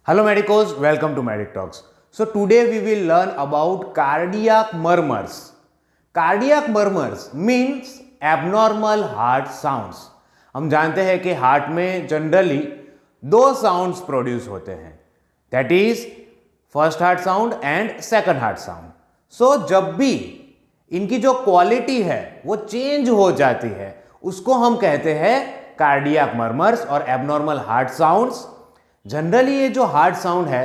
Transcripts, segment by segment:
Hello medicos, welcome to Medic Talks. So today we will learn about cardiac murmurs. Cardiac murmurs means abnormal heart sounds. हम जानते हैं कि heart में generally दो sounds produce होते हैं, that is first heart sound and second heart sound. So जब भी इनकी जो क्वालिटी है वो चेंज हो जाती है उसको हम कहते हैं कार्डियक मर्मर्स और एबनॉर्मल हार्ट साउंड्स. जनरली ये जो हार्ट साउंड है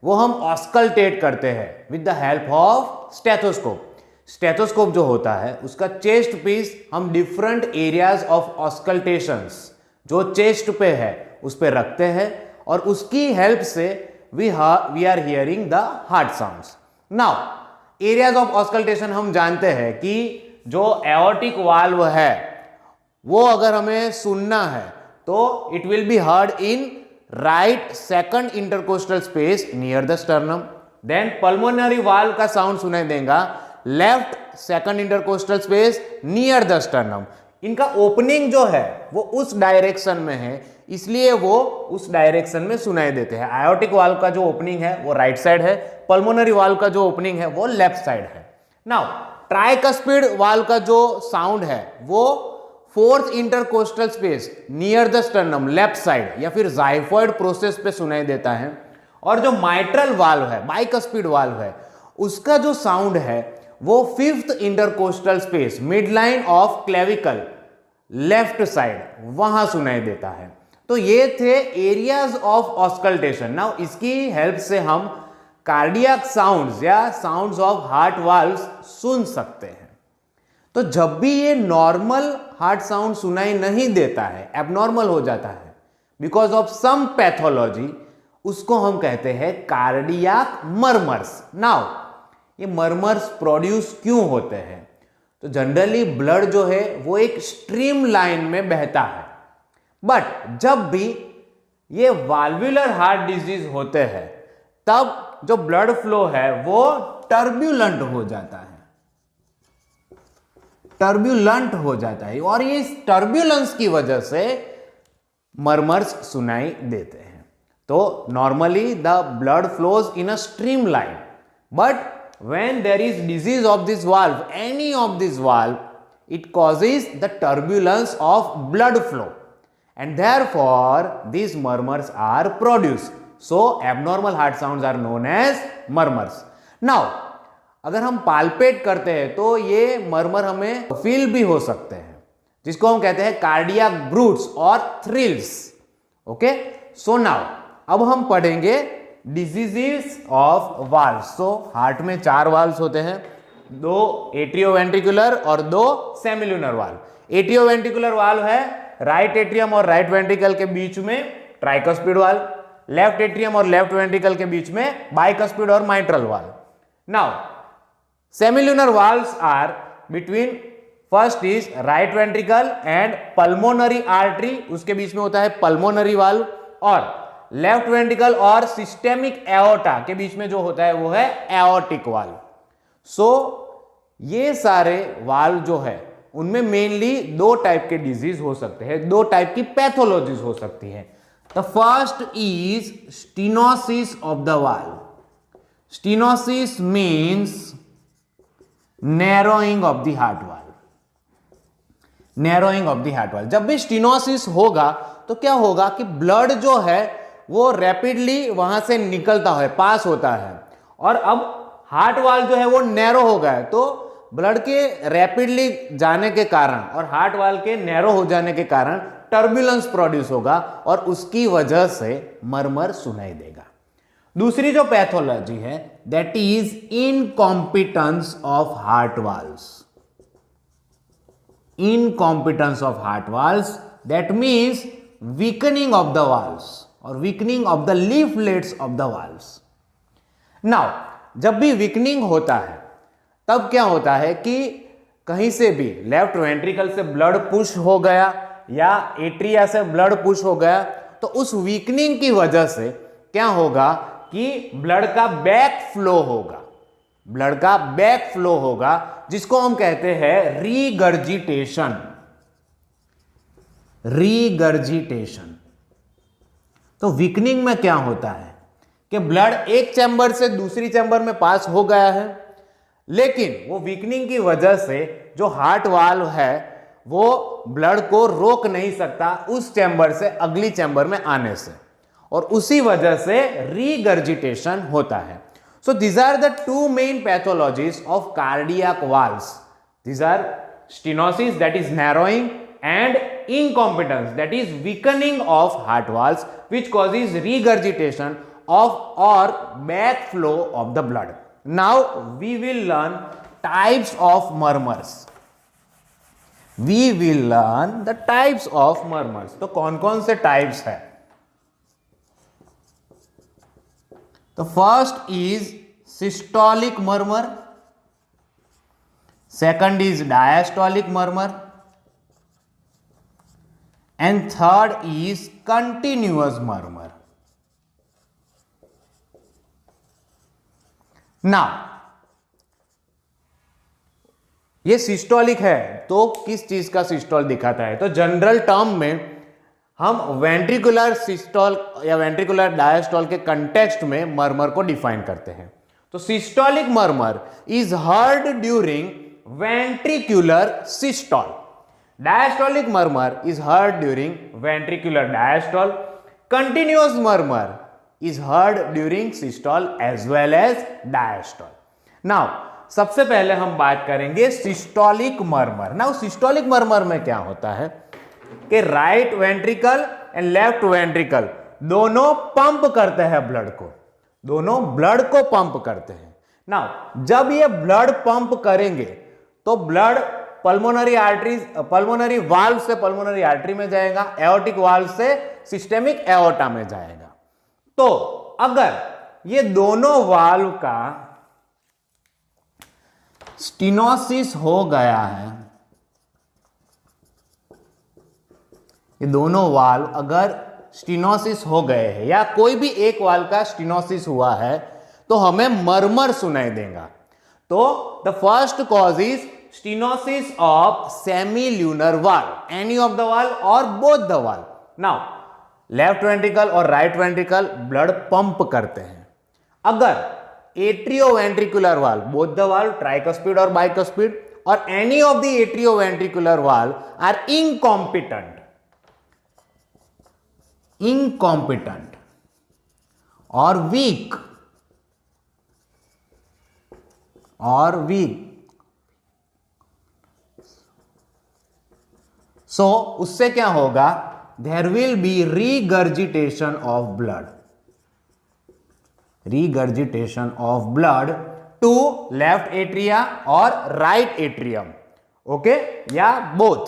वो हम ऑस्कल्टेट करते हैं with the help of stethoscope. Stethoscope जो होता है उसका चेस्ट पीस हम डिफरेंट एरियाज ऑफ ऑस्कल्टेशंस जो चेस्ट पे है उस पे रखते हैं और उसकी हेल्प से we are hearing the heart sounds. Now areas of auscultation हम जानते हैं कि जो एओर्टिक वाल्व है वो अगर हमें सुनना है तो it will be heard in right second intercostal space near the sternum. Then pulmonary valve का साउंड सुनाई देगा left second intercostal space near the sternum. इनका ओपनिंग जो है वो उस डायरेक्शन में है इसलिए वो उस डायरेक्शन में सुनाई देते हैं. आयोटिक वाल्व का जो ओपनिंग है वो राइट साइड है, पल्मोनरी वाल्व का जो ओपनिंग है वो लेफ्ट साइड है. नाउ ट्राइकस्पिड वाल्व का जो साउंड है वो fourth intercostal space near the sternum left side या फिर जाइफॉइड प्रोसेस पे सुनाई देता है. और जो माइट्रल वाल्व है, बाइकस्पिड वाल्व है, उसका जो साउंड है वो fifth intercostal space mid line of clavicle left side वहां सुनाई देता है. तो ये थे एरियाज ऑफ ऑस्कल्टेशन. नाउ इसकी हेल्प से हम कार्डियक साउंड्स या साउंड्स ऑफ हार्ट वाल्व्स सुन सकते हैं. तो जब भी ये नॉर्मल हार्ट साउंड सुनाई नहीं देता है, एबनॉर्मल हो जाता है बिकॉज ऑफ सम पैथोलॉजी, उसको हम कहते हैं कार्डियक मर्मर्स. नाउ ये मर्मर्स प्रोड्यूस क्यों होते हैं? तो जनरली ब्लड जो है वो एक स्ट्रीम लाइन में बहता है, बट जब भी ये वाल्वुलर हार्ट डिजीज होते हैं तब जो ब्लड फ्लो है वो टर्ब्यूलेंट हो जाता है, टर्ब्यूलेंट हो जाता है और ये टर्ब्यूलेंस की वजह से मर्मर्स सुनाई देते हैं. तो normally the blood flows in a stream line, but when there is disease of this valve, any of this valve, it causes the turbulence of blood flow and therefore these murmurs are produced. So abnormal heart sounds are known as murmurs. Now अगर हम palpate करते हैं तो ये murmur हमें feel भी हो सकते हैं जिसको हम कहते हैं कार्डियक ब्रूट्स और थ्रिल्स. ओके, सो नाउ अब हम पढ़ेंगे diseases of valves. So heart में 4 वाल्व्स होते हैं, 2 एट्रियोवेंट्रिकुलर और 2 सेमिल्यूनर वाल्व. एट्रियोवेंट्रिकुलर वाल्व है राइट एट्रियम और राइट वेंट्रिकल के बीच में ट्राइकस्पिड वाल्व, लेफ्ट एट्रियम और लेफ्ट वेंट्रिकल के बीच में बाइकस्पिड और mitral valve. Now semilunar valves are between first is right ventricle and pulmonary artery, उसके बीच में होता है पल्मोनरी वाल्व, और लेफ्ट वेंट्रिकल और सिस्टेमिक एओर्टा के बीच में जो होता है वो है एओर्टिक वाल्व. सो ये सारे वाल्व जो है उनमें मेनली 2 टाइप के डिजीज हो सकते हैं, 2 टाइप की पैथोलॉजीज हो सकती है. The first is stenosis of the valve. Stenosis means narrowing of the heart valve. Narrowing of the heart valve. जब भी स्टेनोसिस होगा तो क्या होगा कि ब्लड जो है वो रैपिडली वहां से निकलता है, पास होता है, और अब हार्ट वाल्व जो है वो नैरो हो गया है. तो ब्लड के रैपिडली जाने के कारण और हार्ट वाल्व के नैरो हो जाने के कारण टर्बुलेंस प्रोड्यूस होगा और उसकी वजह से मर्मर सुनाई देगा. दूसरी जो पैथोलॉजी है that is incompetence of heart valves. Incompetence of heart valves, that means weakening of the valves or weakening of the leaflets of the valves. Now जब भी weakening होता है तब क्या होता है कि कहीं से भी लेफ्ट वेंट्रिकल से ब्लड पुश हो गया या एट्रिया से ब्लड पुश हो गया तो उस वीकनिंग की वजह से क्या होगा कि ब्लड का बैक फ्लो होगा, ब्लड का बैक फ्लो होगा जिसको हम कहते हैं रीगर्जिटेशन. रीगर्जिटेशन. तो वीकनिंग में क्या होता है कि ब्लड एक चैम्बर से दूसरी चैम्बर में पास हो गया है, लेकिन वो वीकनिंग की वजह से जो हार्ट वाल्व है वो ब्लड को रोक नहीं सकता उस चैम्बर से अगली चैम्बर में आने से, और उसी वजह से रीगर्जिटेशन होता है. So these are the two main pathologies of cardiac valves. These are stenosis, that is narrowing, and incompetence, that is weakening of heart valves, which causes regurgitation of or backflow of the blood. Now we will learn types of murmurs. We will learn the types of murmurs. तो कौन कौन से types है? तो first is systolic murmur, second is diastolic murmur, and third is continuous murmur. Now ये systolic है तो किस चीज का सिस्टोल दिखाता है? तो जनरल टर्म में हम वेंट्रिकुलर सिस्टोल या वेंट्रिकुलर डायस्टोल के कंटेक्स्ट में मर्मर को डिफाइन करते हैं. तो systolic murmur is heard during ventricular systole. Diastolic murmur is heard during ventricular diastole. Continuous murmur is heard during systole as well as diastole. Now, सबसे पहले हम बात करेंगे systolic murmur. Now systolic murmur में क्या होता है कि right ventricle and left ventricle दोनों पंप करते हैं ब्लड को, दोनों ब्लड को पंप करते हैं. नाउ जब ये ब्लड पंप करेंगे तो blood pulmonary arteries, pulmonary valve से पल्मोनरी आर्टरी में जाएगा, एओर्टिक वाल्व से सिस्टेमिक एओर्टा में जाएगा. तो अगर ये दोनों वाल्व का स्टेनोसिस हो गया है, ये दोनों वाल्व अगर स्टेनोसिस हो गए हैं या कोई भी एक वाल्व का स्टेनोसिस हुआ है तो हमें मर्मर सुनाई देगा. तो the first cause is stenosis of semilunar valve, any of the valve or both the valve. Now left ventricle और right ventricle blood pump करते हैं. अगर atrioventricular valve, both the valve tricuspid और bicuspid or any of the atrioventricular valve are incompetent or weak सो उससे क्या होगा? There will be regurgitation of blood, regurgitation of blood to left atria और right atrium, okay, या both.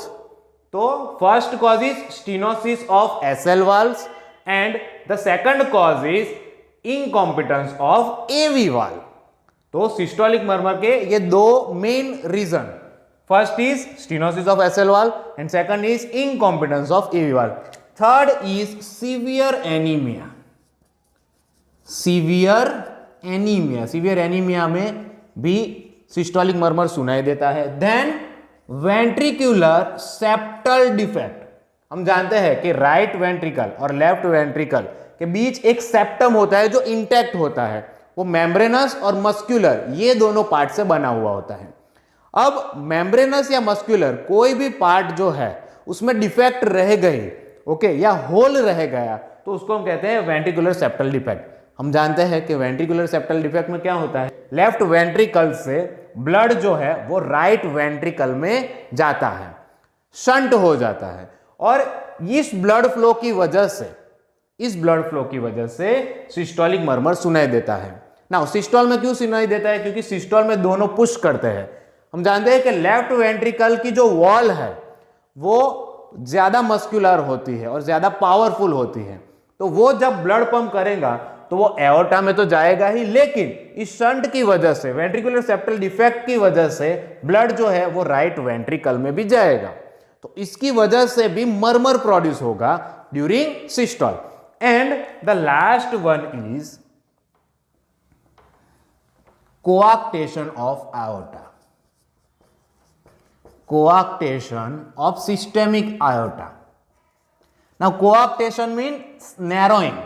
तो first cause is stenosis of SL valves and the second cause is incompetence of AV valve. तो systolic murmur के ये दो main reason, first is stenosis of SL valve and second is incompetence of AV valve. Third is severe anemia. Severe anemia में भी systolic murmur सुनाई देता है. Then ventricular septal defect. हम जानते हैं कि राइट वेंट्रिकल और लेफ्ट वेंट्रिकल के बीच एक सेप्टम होता है जो इंटैक्ट होता है. वो मेम्ब्रेनस और मस्कुलर, ये दोनों पार्ट से बना हुआ होता है. अब मेम्ब्रेनस या मस्कुलर कोई भी पार्ट जो है उसमें डिफेक्ट रह गई, ओके, या होल रह गया, तो उसको हम कहते हैं वेंट्रिकुलर सेप्टल डिफेक्ट. हम जानते हैं कि वेंट्रिकुलर सेप्टल डिफेक्ट में क्या होता है, लेफ्ट वेंट्रिकल से ब्लड जो है वो राइट वेंट्रिकल में जाता है, शंट हो जाता है, और इस ब्लड फ्लो की वजह से सिस्टोलिक मर्मर सुनाई देता है. नाउ सिस्टोल में क्यों सुनाई देता है? क्योंकि सिस्टोल में दोनों पुश करते हैं. हम जानते हैं कि लेफ्ट वेंट्रिकल की जो वॉल है वो ज्यादा मस्कुलर होती है और ज्यादा पावरफुल होती है, तो वो जब ब्लड पंप करेगा तो वो एओर्टा में तो जाएगा ही, लेकिन इस शंट की वजह से, वेंट्रिकुलर सेप्टल डिफेक्ट की वजह से ब्लड जो है वो राइट वेंट्रिकल में भी जाएगा. तो इसकी वजह से भी मर्मर प्रोड्यूस होगा during systole. And the last one is कोआक्टेशन of aorta. Coarctation of systemic aorta. Now coarctation means narrowing.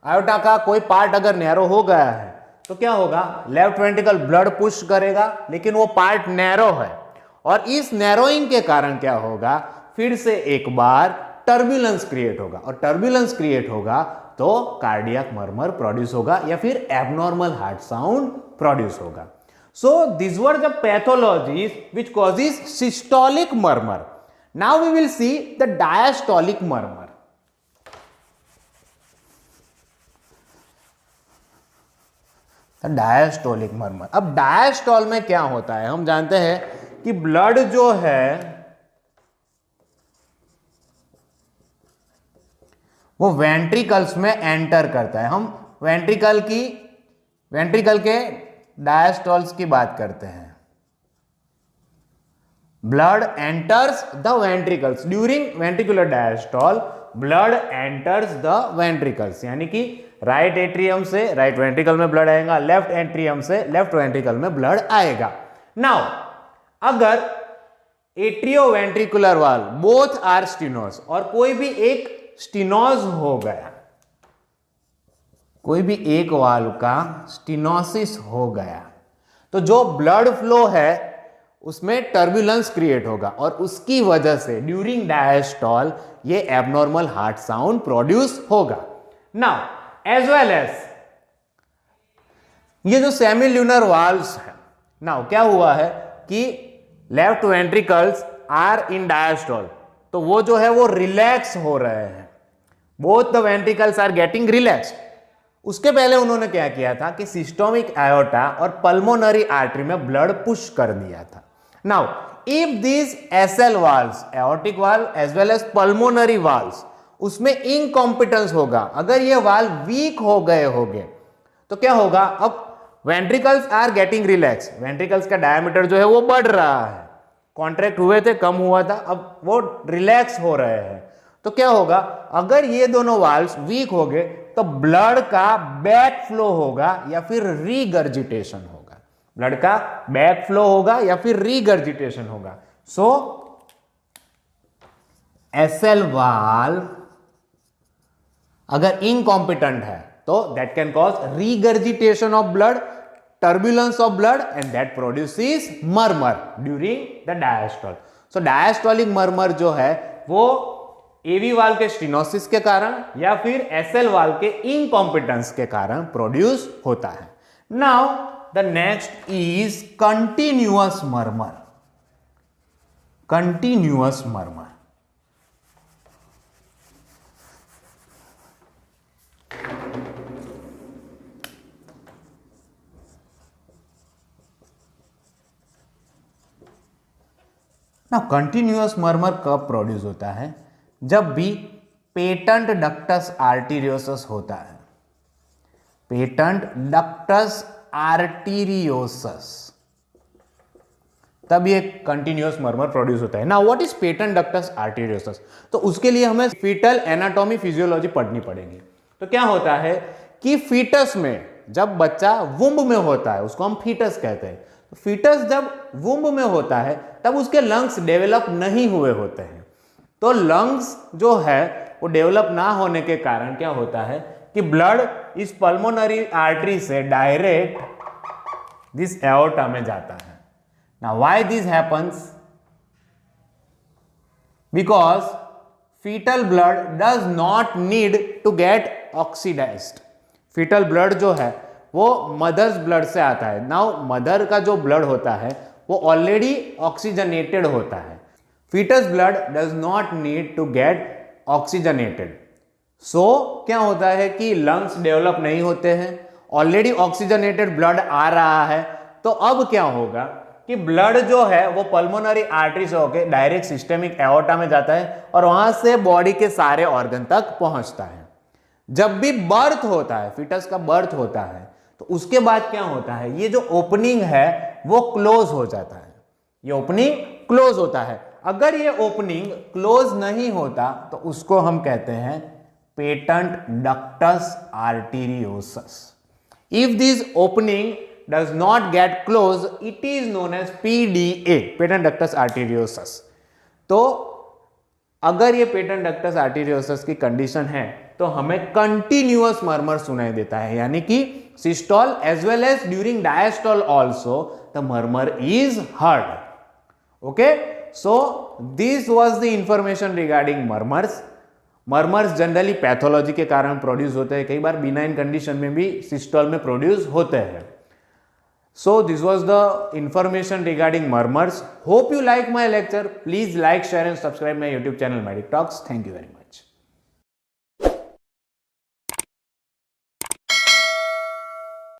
Iota का कोई पार्ट अगर नैरो हो गया है तो क्या होगा, लेफ्ट वेंट्रिकल ब्लड पुश करेगा, लेकिन वो पार्ट नैरो है और इस नैरोइंग के कारण क्या होगा, फिर से एक बार टर्बुलेंस क्रिएट होगा और टर्बुलेंस क्रिएट होगा तो कार्डियक मर्मर प्रोड्यूस होगा या फिर एबनॉर्मल हार्ट साउंड प्रोड्यूस होगा. So these were the pathologies which causes systolic murmur. Now we will see the diastolic murmur. The diastolic murmur. अब diastole में क्या होता है, हम जानते हैं कि ब्लड जो है वो वेंट्रिकल्स में एंटर करता है. हम वेंट्रिकल के डायस्टोल्स की बात करते हैं. Blood enters the ventricles during ventricular diastole. Blood enters the ventricles, यानी कि राइट एट्रियम से राइट वेंट्रिकल में ब्लड आएगा, लेफ्ट एट्रियम से लेफ्ट वेंट्रिकल में ब्लड आएगा. नाउ अगर एट्रियो वेंट्रिकुलर वाल बोथ आर स्टिनोस और कोई भी एक स्टिनोज हो गया, कोई भी एक वाल्व का स्टिनोसिस हो गया, तो जो ब्लड फ्लो है उसमें टर्बुलेंस क्रिएट होगा और उसकी वजह से ड्यूरिंग डायस्टोल ये एबनॉर्मल हार्ट साउंड प्रोड्यूस होगा. नाउ एज वेल एज ये जो सेमिल्यूनर वाल्व्स है, नाउ क्या हुआ है कि left ventricles are in diastole, तो वो जो है वो रिलैक्स हो रहे हैं. Both the ventricles are getting relaxed. उसके पहले उन्होंने क्या किया था कि सिस्टोमिक आयोटा और पल्मोनरी आर्टरी में ब्लड पुश कर दिया था. Now if this SL valves, aortic valve as well as pulmonary valves, उसमें इनकॉम्पिटेंस होगा, अगर ये वाल्व वीक हो गए होंगे तो क्या होगा, अब ventricles are getting relax, ventricles का डायमीटर जो है वो बढ़ रहा है, कॉन्ट्रैक्ट हुए थे, कम हुआ था, अब वो रिलैक्स हो रहे हैं. तो क्या होगा, अगर ये दोनों वाल्व्स वीक हो गए तो ब्लड का बैक फ्लो होगा या फिर रीगर्जिटेशन होगा. ब्लड का बैक फ्लो होगा या फिर रीगर्जिटेशन होगा. सो एसएल वाल्व अगर इनकॉम्पिटेंट है तो that can cause regurgitation of blood, turbulence of blood, and that produces murmur during the diastole. So diastolic murmur जो है वो एवी वाल्व के स्टिनोसिस के कारण या फिर एसएल वाल्व के इनकॉम्पिटेंस के कारण प्रोड्यूस होता है. Now the next is continuous murmur. Continuous murmur, continuous murmur कब प्रोड्यूस होता है, जब भी पेटेंट डक्टस आर्टीरियोसस होता है. पेटेंट डक्टस आर्टीरियोसस, तब ये कंटिन्यूअस मर्मर प्रोड्यूस होता है. Now what is patent ductus arteriosus, तो उसके लिए हमें फीटल एनाटॉमी फिजियोलॉजी पढ़नी पड़ेगी. तो क्या होता है कि फीटस में जब बच्चा वुम्ब में होता है, उसको हम फीटस कहते हैं, फीटस जब वुम्ब में होता है तब उसके लंग्स डेवलप नहीं हुए होते हैं. तो लंग्स जो है वो डेवलप ना होने के कारण क्या होता है कि ब्लड इस पल्मोनरी आर्टरी से डायरेक्ट दिस एओर्टा में जाता है. Now why this happens, because fetal blood does not need to get oxidized. Fetal blood जो है वो मदर्स ब्लड से आता है. नाउ मदर का जो ब्लड होता है वो ऑलरेडी ऑक्सीजनेटेड होता है. Fetus blood does not need to get oxygenated. So क्या होता है कि लंग्स डेवलप नहीं होते हैं, ऑलरेडी ऑक्सीजनेटेड ब्लड आ रहा है, तो अब क्या होगा कि ब्लड जो है वो पल्मोनरी आर्टरी से होकर डायरेक्ट सिस्टेमिक एओर्टा में जाता है और वहां से बॉडी के सारे ऑर्गन तक पहुंचता है. जब भी बर्थ होता है, फीटस का बर्थ होता है, तो उसके बाद क्या होता है, ये जो ओपनिंग है वो क्लोज हो जाता है. ये ओपनिंग क्लोज होता है. अगर ये ओपनिंग क्लोज नहीं होता तो उसको हम कहते हैं patent ductus arteriosus. If this opening does not get close, it is known as PDA, patent ductus arteriosus. तो अगर ये पेटेंट डक्टस आर्टीरियोसस की कंडीशन है तो हमें कंटिन्यूअस मर्मर सुनाई देता है, यानी कि systole as well as during diastole also the murmur is heard. Okay, so this was the information regarding murmurs. Murmurs generally pathology के कारण प्रोड्यूस होते हैं, कई बार बिनाइन कंडीशन में भी सिस्टोल में प्रोड्यूस होते हैं. So this was the information regarding murmurs. Hope you like my lecture. Please like, share and subscribe my YouTube channel Medic Talks. Thank you very much.